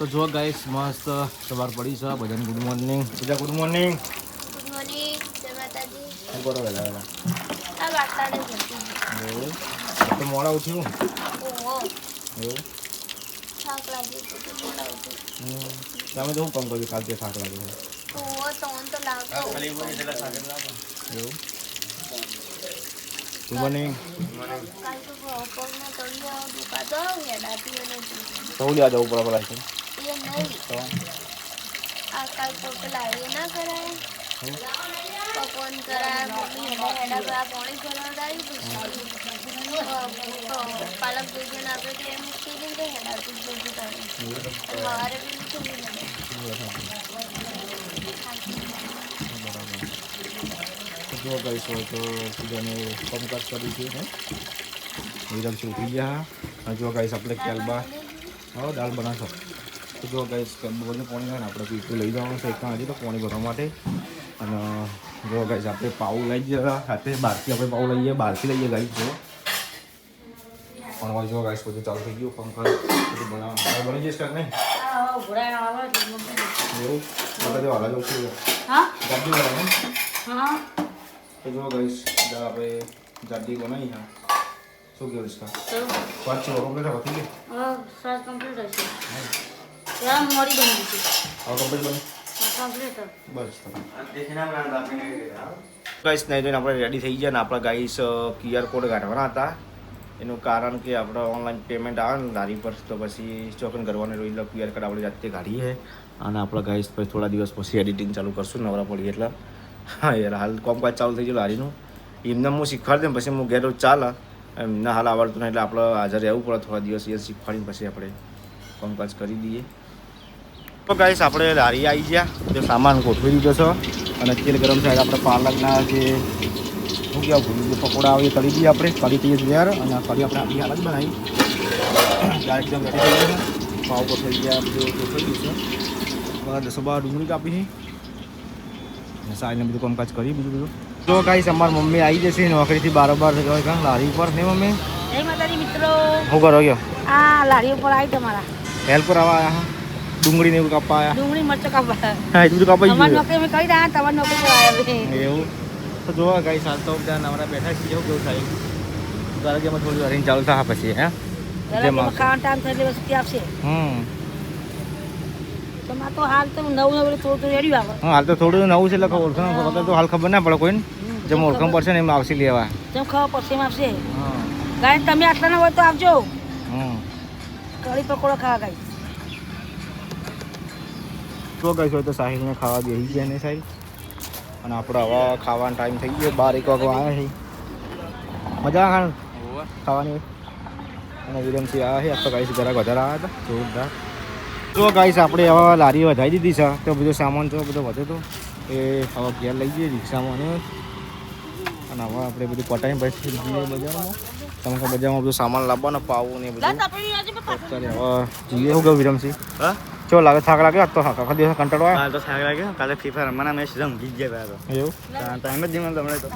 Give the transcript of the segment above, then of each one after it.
તો જો ગાઈસ મસ્ત સવાર પડી છે બધાને ગુડ મોર્નિંગ પૂજા ગુડ મોર્નિંગ ગુડ મોર્નિંગ જય માતાજી શું કરો વહેલા વહેલા આ વાર્તાને જતી એવું તો મોડા ઉઠ્યું ઓહો એવું થાક લાગી તો મોડા ઉઠી તમે તો શું કામ કર્યું કાલ તે થાક લાગે છે ઓહો તો લાગતો એવું ગુડ મોર્નિંગ કાલ તો પગમાં તળિયા દુખાતો હેડાતી નથી સૌ લેવા જવું પડે પેલા છે એ નહીં તો આ કાલ પોતે લાવી ના કરાય પકવાન કરાય મમ્મી હેડા કરા પાણી ભરાવડાવી પછી પાલક ભોજન આપે તો એ મૂકી દે તો હેડાતું જ બધું કરે સવારે બી મૂકી દે જો ગાઈસ હોય તો પૂજાને કામકાજ કર્યું છે હે વિરમ છે ઉઠી ગયા અને જો ગાઈસ આપણે કેલબા હા દાળ બનાવશો તો જો ગાઈસ બધું પાણી હોય ને આપણે પીતું લઈ જવાનું છે એક હજી તો પાણી ભરવા માટે અને જો ગાઈસ આપણે પાઉં લઈ જઈએ સાથે બહારથી આપણે પાઉં લઈએ બહારથી લઈએ ગાઈસ જો પણ હોય જો ગાઈસ બધું ચાલુ થઈ ગયું પંખા બધું બનાવવાનું બની જઈશ કાંક નહીં એવું આપણે જો હાલા જવું છે ગાડી બનાવે તો જો ગાઈસ દાળ આપણે જાડી બનાવી હા શું કેવું છે પાંચ છ કમ્પ્લીટ હોતી કે સાત કમ્પ્લીટ હશે યાર મોડી બની ગઈ હવે કમ્પ્લીટ બની કમ્પ્લીટ બસ ગાઈસ નહીં જોઈને આપણે રેડી થઈ ગયા ને આપણા ગાઈસ QR કોડ કાઢવાના હતા એનું કારણ કે આપણે ઓનલાઈન પેમેન્ટ આવે ને લારી પર તો પછી ચોકન કરવાનું રહ્યું એટલે QR કોડ આપણે જાતે કાઢીએ અને આપણા ગાઈસ પછી થોડા દિવસ પછી એડિટિંગ ચાલુ કરશું નવરા પડીએ એટલે હા યાર હાલ કામકાજ ચાલુ થઈ ગયું લારીનું એમને હું શીખવાડી દઉં પછી હું ઘેર ચાલે એમને હાલ આવડતું નહીં એટલે આપણે હાજર રહેવું પડે થોડા દિવસ એ શીખવાડીને પછી આપણે કામકાજ કરી દઈએ તો ગાઈસ આપણે લારી આવી ગયા જો સામાન ગોઠવી દીધો છે અને તેલ ગરમ થાય આપણે પાલકના જે શું કહેવાય ભૂલી જે પકોડા આવે એ કરી દઈએ આપણે કરી દઈએ તૈયાર અને કરી આપણે આપણી હાલત બનાવી ત્યાં એકદમ રેડી થઈ ગયા પાવ પર થઈ ગયા બધું ગોઠવી દીધું છે 10 ડુંગળી કાપી છે સાઈને બધું કામકાજ કરી બીજું તો ગાઈસ અમારી મમ્મી આવી જશે નોકરીથી બારોબાર કાં લારી ઉપર ને મમ્મી જય માતાજી મિત્રો શું કરો ગયો આ લારી ઉપર આવી તમારા હેલ્પ કરવા આવ્યા હા ડુંગળી ને એવું કાપવા આવ્યા ડુંગળી મરચાં કાપવા હા એટલું બધું કાપાઈ તમારી ગયું નોકરી મેં કહી રહ્યા તમારી નોકરી પર આવ્યા એવું તો જોવા ગાઈસ હાલ તો બધા નવરા બેઠા છીએ કેવું થાય ગરગેમાં થોડી વાર ચાલુ થાય પછી હે ખાવાનો ટાઈમ થાય એટલે વસ્તી આપશે તમારે તો હાલ તો નવું થોડું રેડી આવે હા હાલ તો થોડું નવું છે એટલે ઓળખાણ વગર તો હાલ ખબર ના પડે કોઈને જેમ ઓળખાણ પડશે ને એમ આવશે લેવા જેમ ખબર પડશે એમ આપશે હા ગાય તમે આટલા ના હોય તો આપજો હમ કઢી પકોડા ખાવા ગાય તો ગાઈસ હોય તો સાહિલને ખાવા બેસી ગયા ને સાહિલ અને આપણે હવે ખાવાનો ટાઈમ થઈ ગયો 12 વાગે આવ્યા છે મજા ખાવાની અને વિરમથી આવ્યા છે આ તો ગાઈસ ઘરા વધારે આવ્યા હતા જોરદાર તો ગાઈસ આપણે હવે લારી વધારી દીધી છે તો બધો સામાન તો બધો વધ્યો હતો એ હવે ઘેર લઈ જઈએ રિક્ષામાં અને હવે આપણે બધું પટાઈને પછી જઈએ બજારમાં તમે બજારમાં બધું સામાન લાવવાનો પાવું ને બધું અત્યારે હવે જઈએ શું કહું વિરમસિંહ હા ચો લાગે થાક લાગે તો આખા દિવસ કંટાળો આવે કાલે તો થાક લાગે કાલે ફ્રી ફાયર રમવાના મેચ રમી ગયા તો એવું ટાઈમ જ નહીં તમને તો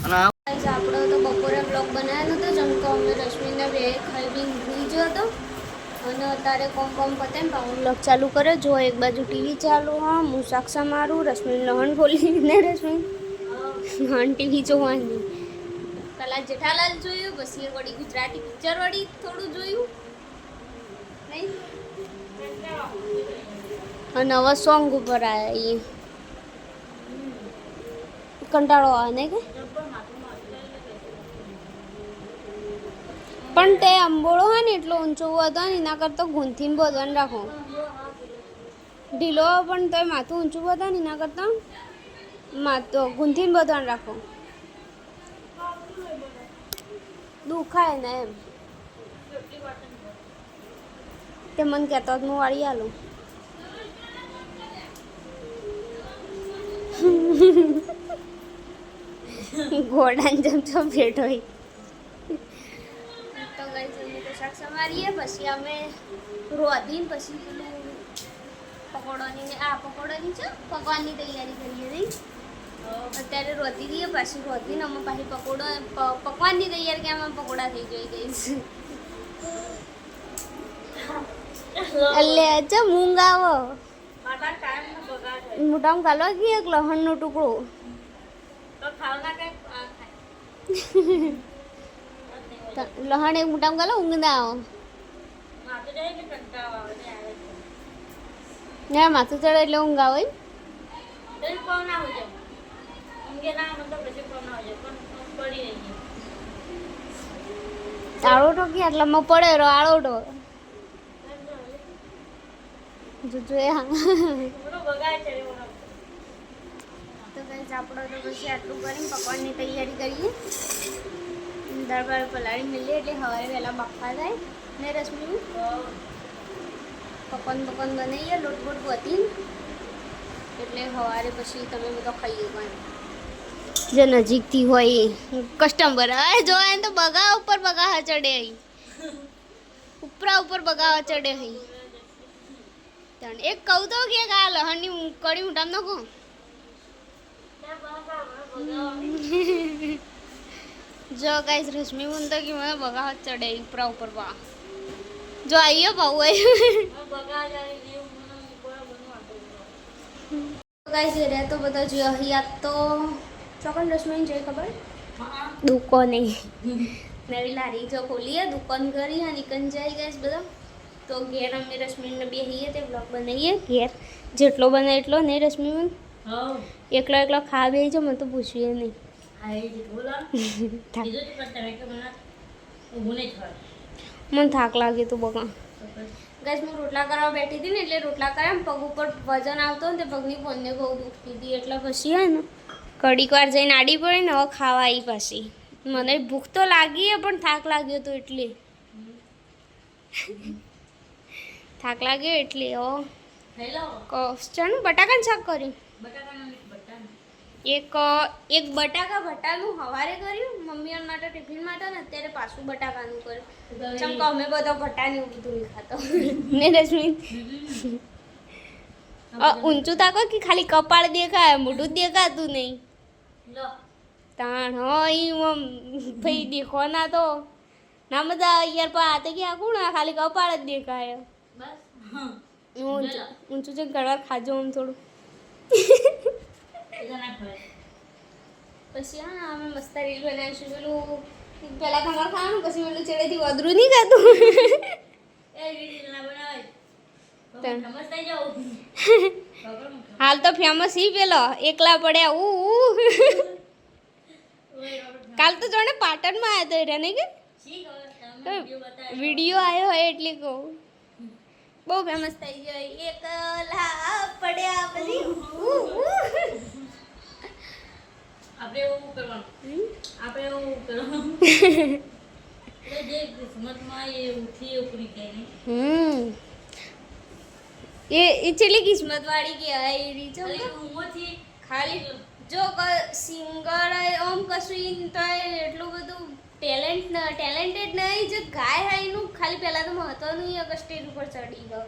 અને આપણો તો બપોરે બ્લોગ બનાવ્યો હતો જમકો અમે રશ્મિને બે ખાઈ બી ભૂલી ગયો હતો અને અત્યારે કોમ પતે ને પાઉં બ્લોગ ચાલુ કર્યો જો એક બાજુ ટીવી ચાલુ હા હું સાક્ષા મારું રશ્મિ નહન બોલીને રશ્મિ નહન ટીવી જોવાની પેલા જેઠાલાલ જોયું પછી વળી ગુજરાતી પિક્ચર વળી થોડું જોયું નહીં અને હવે સોંગ ઉપર આવ્યા એ કંટાળો આવે ને કે પણ તે અંબોળો હોય ને એટલો ઊંચો હતો ને એના કરતાં ગુંથીને બોધવાનું રાખો ઢીલો પણ તોય માથું ઊંચું વધે ને એના કરતાં ગુંથીને બોધવાનું રાખો દુખાય ને એમ તે મને કહેતો હું વાળી આલું ઘોડાને જમતો ભેટ હોય તો ગઈ અમે તો શાક સમારીએ પછી અમે રોધીને પછી પેલું પકોડાની છે પકવાનની તૈયારી કરીએ નહીં અત્યારે રોધી દઈએ પછી રોધીને અમે પાછી પકવાનની તૈયારી કે આમાં પકોડા થઈ જઈ ગઈ એટલે અચ્છા મૂંગ આવો મારા ટાઈમ નો બગાડ હોય મોટામાં કાલો કે એક લહણનો ટુકડો તો ખાવના કઈ લહણ એક મોટામાં કાલો ઊંઘ ના આવો માથું જાય ને કંટાળો આવે ને આવે ને માથું ચડે એટલે ઊંઘ આવે તો કોણ ના હોય ઊંઘે ના મતલબ પછી કોણ ના હોય પણ પડી રહી આળોટો કે આટલામાં પડે રો આળોટો જોજો એ હા થોડું બગાડ છે એવું તો ગાઈસ આપણો તો પછી આટલું કરીને પકવાનની તૈયારી કરીએ દાળ ભાત પલાળી મળીએ એટલે સવારે વહેલા બફા થાય ને રશ્મિ પકવાન બનાવીએ લોટ બોટ વધી એટલે સવારે પછી તમે બધો ખાઈએ પણ જે નજીકથી હોય કસ્ટમર અરે જો એને તો બગા ઉપર બગા ચડે અહીં ઉપરા ઉપર બગા ચડે અહીં એક કહું તો કે આ લહણની કડી ઉઠામ ન કહું જો ગાઈસ રશ્મિ બુન તો કે મને બગા ચડે ઉપરા ઉપર બા જો આઈયો ભાવ બગાડ જાય એવું મને બરાબર ગાઈસ એ તો બધા જો અહીંયા તો ચોકન રશ્મિ જઈ ખબર હા દુકાને નવી લારી જો ખોલીએ દુકાન કરી અને નીકળ જાય ગાઈસ બધા તો ઘેર અમે રશ્મિને બેહીએ તે બ્લોગ બનાવીએ ઘેર જેટલો બને એટલો નહીં રશ્મિ હા એકલો એકલો ખા બે છે મને તો પૂછીએ નહીં હા એ જ બોલા કીધું પણ તમે કે મને ઊભું નહીં થવા મને થાક લાગે તો બગા ગાઈસ હું રોટલા કરવા બેઠી હતી ને એટલે રોટલા કર્યા પગ ઉપર વજન આવતો ને તે પગની પોનને બહુ દુખતી હતી એટલે પછી હે ને ઘડીક વાર જઈને આડી પડી ને હવે ખાવા આવી પાછી મને ભૂખ તો લાગી પણ થાક લાગ્યો તો એટલે થાક લાગ્યો એટલે ઓ હેલો ચાનું બટાકાનું શાક કર્યું બટાકાનું બટાકા એક બટાકા ભટાનું સવારે કર્યું મમ્મી માટે ટિફિન માટે ને અત્યારે પાછું બટાકાનું કર્યું ચમ કે અમે બધો ભટાને એવું બધું નહીં ખાતો ને રશ્મિ ઊંચું તાકો કે ખાલી કપાળ દેખાય મોઢું જ દેખાતું નહીં લો તાણ ભાઈ દેખો ના તો ના બધા યાર પા હાથે ગયા કોણ ખાલી કપાળ જ દેખાય બસ ઊંચું છે ઘરવાર ખાજો આમ થોડું એ ના ખવાય પછી હા અમે મસ્ત રીલ બનાવીશું પેલું પહેલાં ખબર ખાવાનું પછી પેલું ચડેથી વધરું નહીં ખાતું એ રીલ ના બનાવાય સમજ થઈ જાવ હાલ તો ફેમસ હી પેલો એકલા પડ્યા કાલ તો જોને પાટણમાં આવ્યો તો એને નહીં કે શી ખબર તમે વિડિયો બતાવ્યો વિડીયો આવ્યો હોય એટલે કહું બહુ ફેમસ થઈ ગયો એકલા પડ્યા પછી આપણે એવું કરવાનું આપણે એવું કરવાનું એટલે જે કિસ્મતમાં એ ઉઠી એ ઉપરી જાય ને એ છેલ્લી કિસ્મત વાળી કહેવાય એ રીચો ઉંમરથી ખાલી જો સિંગર ઓમ કશું તો એટલું બધું ટેલેન્ટેડ નહીં જે ગાય હોય એનું ખાલી પહેલાં તો મહત્વનું અગર સ્ટેજ ઉપર ચડી ગયો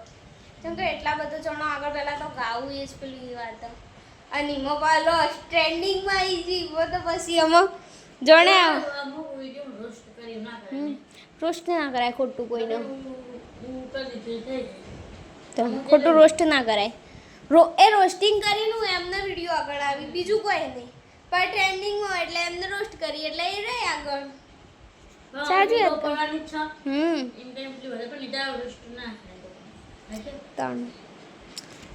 કેમ કે એટલા બધા જણો આગળ પહેલાં તો ગાવું એ જ પેલી વાત અને એમાં પાલો ટ્રેન્ડિંગમાં આવી ગઈ તો પછી એમાં જણે અમુક વિડીયો રોસ્ટ કરી ના કરે રોસ્ટ ના કરાય ખોટું કોઈને હું કરી દીધું થઈ તો ખોટું રોસ્ટ ના કરાય એ રોસ્ટિંગ કરીને એમને વિડીયો આગળ આવી બીજું કોઈ નહીં પણ ટ્રેન્ડિંગમાં એટલે એમને રોસ્ટ કરી એટલે એ રહે આગળ સાચી વાત કરવાની ઈચ્છા હમ એમ ટાઈમ પેલી વધારે પણ લીધા રોસ્ટ ના થાય ત્રણ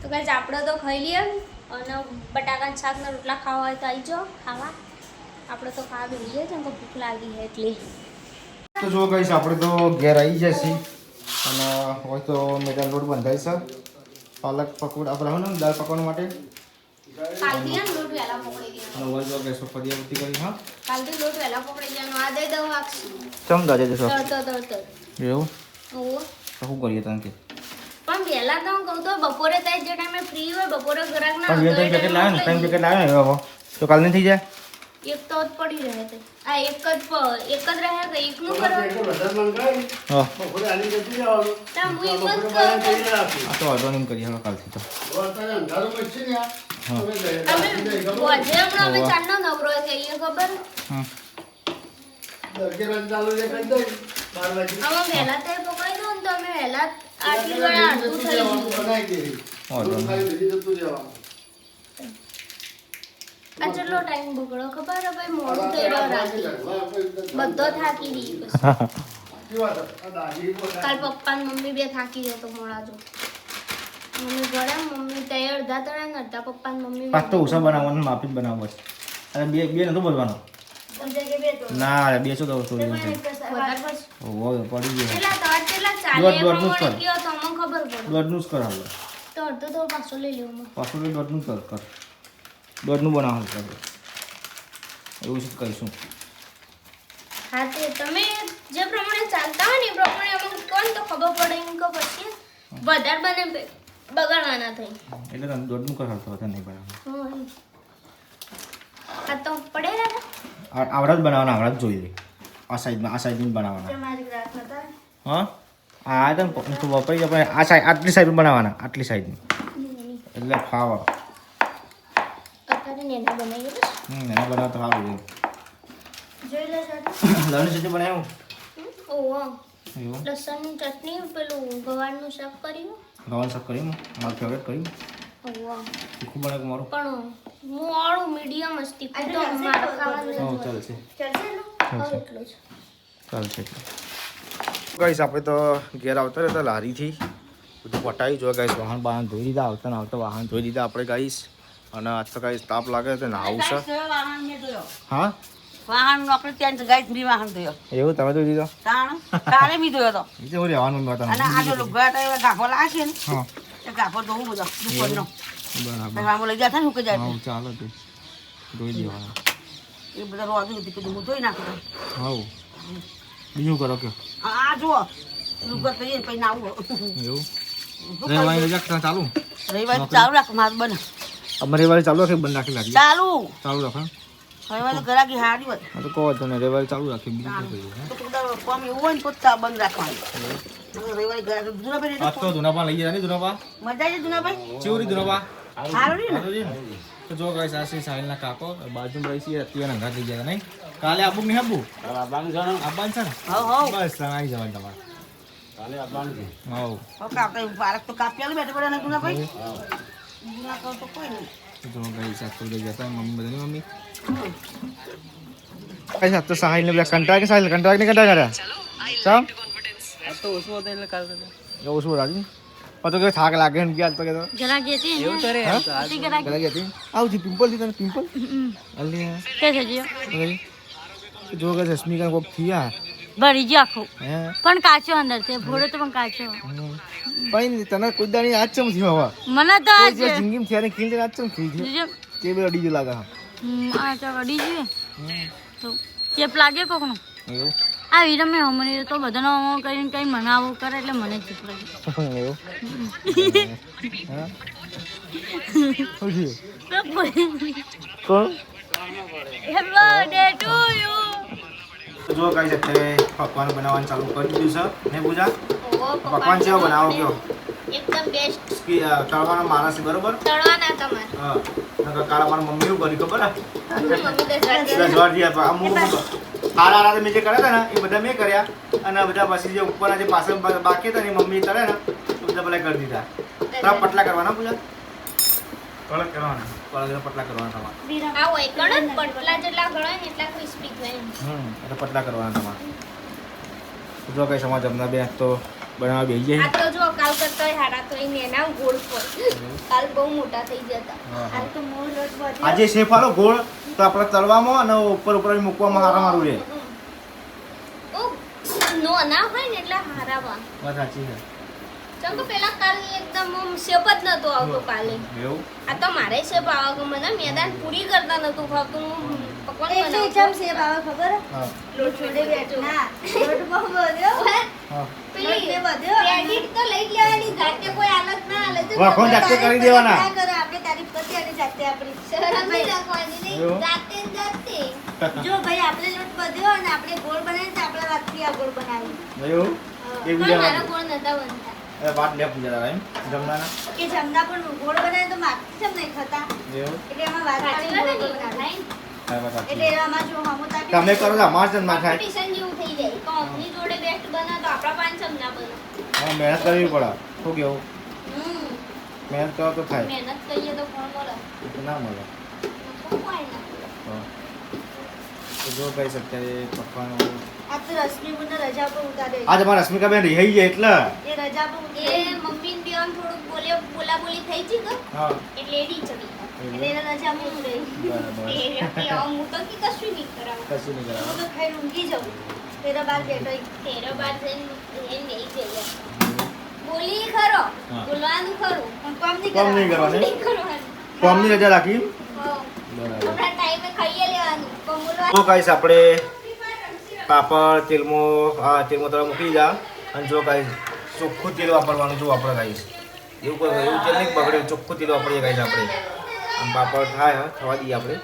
તો ગાઈસ આપણે તો ખાઈ લઈએ અને બટાકાના શાકના રોટલા ખાવા હોય તો આવી જાઓ ખાવા આપણે તો ખાવા બેસીએ છે ભૂખ લાગી છે એટલે તો જો ગાઈસ આપણે તો ઘેર આવી જશે અને હોય તો મેદાન રોડ બંધાય છે પાલક પકોડા આપણે હોય ને દાળ પકવવા માટે કાલથી આમ લોટ વહેલા પકડી દેવાનો અને હોય તો ગેસ પર ફરિયાવતી કરી હા કાલથી લોટ વહેલા પકડી દેવાનો આ દઈ દઉં આખી ચમ દાજે જશો તળતો એવું ઓહો તો શું કરીએ તને કે પણ વહેલા તો હું કહું તો બપોરે ત્યાં જે ટાઈમે ફ્રી હોય બપોરે ઘરાક ના પણ બે પેકેટ લાવે ને 3 પેકેટ લાવે ને હવે તો કાલ નહીં થઈ જાય એક તો જ પડી રહે તે આ એક જ રહે કે એકલું કરો હા તા હું એક જ કરું આ તો વાંધો નહીં કરીએ હવે કાલથી તો અમે બોજે હમણાં અમે ચાંદનો નવરો થઈએ ખબર હા અમે વહેલા તે પકડી દો ને તો અમે વહેલા આટલી વડા અડધું થઈ ગયું. વાંધો નહીં. આ કેટલો ટાઈમ બગડો ખબર હે ભાઈ, મોડું કર્યો રાતે, બધો થાકી ગઈ પછી. કાલ પપ્પા ને મમ્મી બે થાકી જતો મોડા જો. મમ્મી ઘરે, મમ્મી તઈ અડધા તળે ને અડધા પપ્પા ને મમ્મી પાક તો ઓછા બનાવવાનું, માફી જ બનાવવો છે. અરે બે નતો બોલવાનો. ના અરે બે શું તો ચોરી છે. વધારે પછી ઓય પડી ગયો. કેટલા તળ કેટલા ચાલે એ દોઢનું જ પ્રમાણે કર. કયો તો અમને ખબર પડે. દોઢનું જ કર હાલ. તો અડધો તો પાછો લઈ લેવું મેં. પાછું તો દોઢનું જ કર. દોઢનું બનાવ હાલ એવું જ કરીશું. હા તે તમે જે પ્રમાણે ચાલતા હોય ને એ પ્રમાણે અમને કહો ને તો ખબર પડે એમ કે પછી વધારે બને બગાડવાના થઈ. એટલે તને દોઢનું કર હાલ તો તને નહીં બનાવવાનું. હમ. આ તો પડે રહ્યા આવડા જ બનાવવાના, આવડા જ જોઈ લે. આ સાઈડનું બનાવવાના. હા આ તો વપરાઈ જાય પણ આ સાઈડ આટલી સાઈડ બનાવવાના, આટલી સાઈડની એટલે ફાવા. અત્યારે નેના બનાવી દઈશ. એના બનાવતા સારું છે. જોઈ લે સાથે. લવની ચટણી બનાવ્યું ઓહો એવું લસણની ચટણી પેલું ગવારનું શાક કર્યું. ગવાન શાક કર્યું મારું ફેવરેટ કર્યું. ઓહો તીખું બને કે મારું? પણ મોડું મીડિયમ જ તીખું તો મારે ખાવાનું હા નથી. ચાલશે ચાલશે એટલું જ. ચાલશે. ગાઈસ આપણે તો ઘેર આવતા રહેતા લારીથી બધું પટાવી જોઈએ ગાઈસ. વાહન ધોઈ દીધા, આવતા ને આવતા વાહન ધોઈ દીધા આપણે ગાઈસ. અને આજ તો ગાઈસ તાપ લાગે તો નાવું છે. હા વાહન આપણે ત્યાં ગાય બી વાહન થયો એવું તમે ધોઈ દીધો? કાલે બી થયો હતો એ તો રહેવાનું અને બતાવું. આ જો લુગડા ગાભો લાગે ને હા એ ગાભો ધોવું બધો દુકાનનો બરાબર. આમ લઈ જતા ને હું કે જાય હા ચાલો તે ધોઈ દેવાના. એ બધા રોજુ હતી કીધું હું ધોઈ નાખું હા બીજું કરો કે આ જુઓ લુગડા કહીએ ને પછી નાવું એવું રહેવાની રજા ચાલુ રવિવારે ચાલુ રાખ મારું બને અમારે રવિવારે ચાલુ રાખે બંધ રાખી લાગી ચાલુ ચાલુ રાખે. રવિવારે ઘરાકી હારી હોય હા તો કહો તને રવિવારે ચાલુ રાખે બીજું શું કરીએ. તો બધા કોમ એવું હોય ને પોતા બંધ રાખવાનું રવિવારે ઘરાકી જુનાભાઈ આજ તો ધુનાપા લઈ ગયા ને ધુનાપા મજા આવી જુનાભાઈ ચેવરી ધુનાપા સારું ને સારું છે ને? તો જો ગાઈસ આ શ્રી સાહિલના કાકો બાજુમાં રહી છે અત્યારે અંગાત લઈ ગયા નહીં. કાલે આબુ નહીં આબુ આબાન છે ને હવ હવ બસ તમે આવી જવાનું તમારે કાલે આબાન છે. હા કાપતા પારક તો કાપ્યા બેઠે પડે ને જુનાભાઈ જુના કહો તો કોઈ નહીં જો ગાઈસ આ તો લઈ જતા મમ્મી બધાની મમ્મી ગાઈસ આ તો સાહિલને પેલા કંટાળ કર્યા ચાલ આ તો ઓછું હતું એટલે કાલ એવું શું રાજી તો કે થાક લાગે ને કે તો કે તો જરા ગેતી એવું કરે ગલા ગઈ આવજી પિમ્પલ થી તને પિમ્પલ અલી કે છે જીઓ જો કે રશ્મિકા કોક થયા ભરી ગયો આખું હે પણ કાચો અંદર છે ભોળો તો પણ કાચો ભાઈ તને કોઈ દાણી આજ ચમ થયો હવા મને તો આજ કોઈ જિંદગી થયા ને ખીલ આજ ચમ ખીલ થયો જોજો તે બે અડી જ લાગે હા આ તો અડી જોઈએ તો ચેપ લાગે કોકનો એવું આ વીરમ મેં હમણાં તો બધાનો કરીને કઈ મનાવો કરે એટલે મને ચેપ લાગે એવું હા કોણ હેપી બર્થડે ટુ યુ જો ગાઈસ અત્યારે પકવાન બનાવવાનું ચાલુ કરી દીધું છે ને પૂજા પકવાન કેવો બનાવો કયો એકદમ બેસ્ટ તળવાનો માણસ છે બરોબર તળવાના તમારે હા નકર કાળા મારા મમ્મી એવું કરી ખબર હે મમ્મી દસ રજવાડી આપા અમુક હારા મેં જે કર્યા હતા ને એ બધા મેં કર્યા અને બધા પછી જે ઉપરના જે પાછળ બાકી હતા ને એ મમ્મી તળે ને એ બધા પેલા કરી દીધા થોડા પટલા કરવાના પૂજા કડક કરવાના પટલા કરવાના તમારે આ હોય કણ પટલા જેટલા ગળાય ને એટલા ક્રિસ્પી થાય એટલે પટલા કરવાના તમારે જો કઈ સમાજ અમના બે તો બનાવવા બેસી જાય આ તો જો કાલ કરતા હોય હારા તો એને એના ગોળ પર કાલ બહુ મોટા થઈ જતા આ તો મોર લોટ બધે આજે શેફ આલો ગોળ તો આપણે તળવામાં અને ઉપર મૂકવામાં હારા મારું રહે ઓ નો ના હોય ને એટલે હારા વા વાત સાચી છે ચમ કે પેલા કાલ એકદમ શેપ જ નતો આવતો કાલે એવું આ તો મારે શેપ આવા કે મને મેદાન પૂરી કરતા નતું ખાવતું હું પકવાન બનાવતો ચમ સેબ આવે ખબર હા લોટ છોડે બેઠો ના લોટ બહુ વધ્યો હા પેલી લોટ વધ્યો ક્રેડિટ તો લઈ જ લેવાની જાતે કોઈ આલત ના આલે તો વાહ, કોણ જાતે કરી દેવાના ના કરે આપણે તારીફ કરતી અને જાતે આપણી શરમ નહીં રાખવાની નહીં એવું? જાતે ને જાતે જો ભાઈ આપણે લોટ વધ્યો અને આપણે ગોળ બનાવીને તો આપણે વાતથી આ ગોળ બનાવી એવું પણ એકબીજા મારા કોણ નતા બનતા વાત લે પૂજા દાદા એમ જમવાના કે જમના પણ ગોળ બનાવીને તો માગતી કેમ નહીં થતા એવું એટલે એમાં વાત સાચી પાડીને વાત ગોળ ને બનાવી હા, વાત સાચી. એટલે એમાં જો હમું તાપી તમે કરો છો અમાર જ ના ખાય કોમ્પિટિશન જેવું થઈ જાય કંપની જોડે બેસ્ટ બના તો આપણા પાંચ ના બને હા આ મહેનત કરવી પડે શું કેવું હમ મહેનત કરો તો થાય મહેનત કરીએ તો ફળ મળે એ તો ના મળે તો કોઈ ના મળે. હા. તો જો કઈ અત્યારે પકવાનું આ તો રશ્મિબુને રજા પર ઉતારે આજ અમારા રશ્મિકાબેન રિહાઈ ગયા એટલે એ રજા પર એ મમ્મી ને બેન થોડુંક બોલાબોલી થઈ છે કે હા એટલે એડી ચડી એટલે એને રજા પર ઉતારે બરાબર હું તો કે કશું નહીં કરાવું કશું નહીં હું કરાવે તો ખાઈ ઊંઘી જાઉં તેરા બાર બેઠો તેરો બાર જઈને નહીં જઈએ બોલી ખરો હા. બોલવાનું ખરું પણ કામ નહીં કોમ નહીં કરવાનું. કરવાની નહીં કરવાનું કોમની રજા રાખી હા. બરાબર આપણા ટાઈમે ખાઈએ લેવાનું પણ બોલવાનું જો ગાઈસ આપણે પાપડ તેલમાં તળા મૂકી જા અને જો ગાઈસ ચોખ્ખું તેલ વાપરવાનું જો આપણે ગાઈસ એવું તેલ નહીં બગડે ચોખ્ખું તેલ વાપરીએ ગાઈસ આપણે આમ પાપડ થાય થવા દઈએ આપણે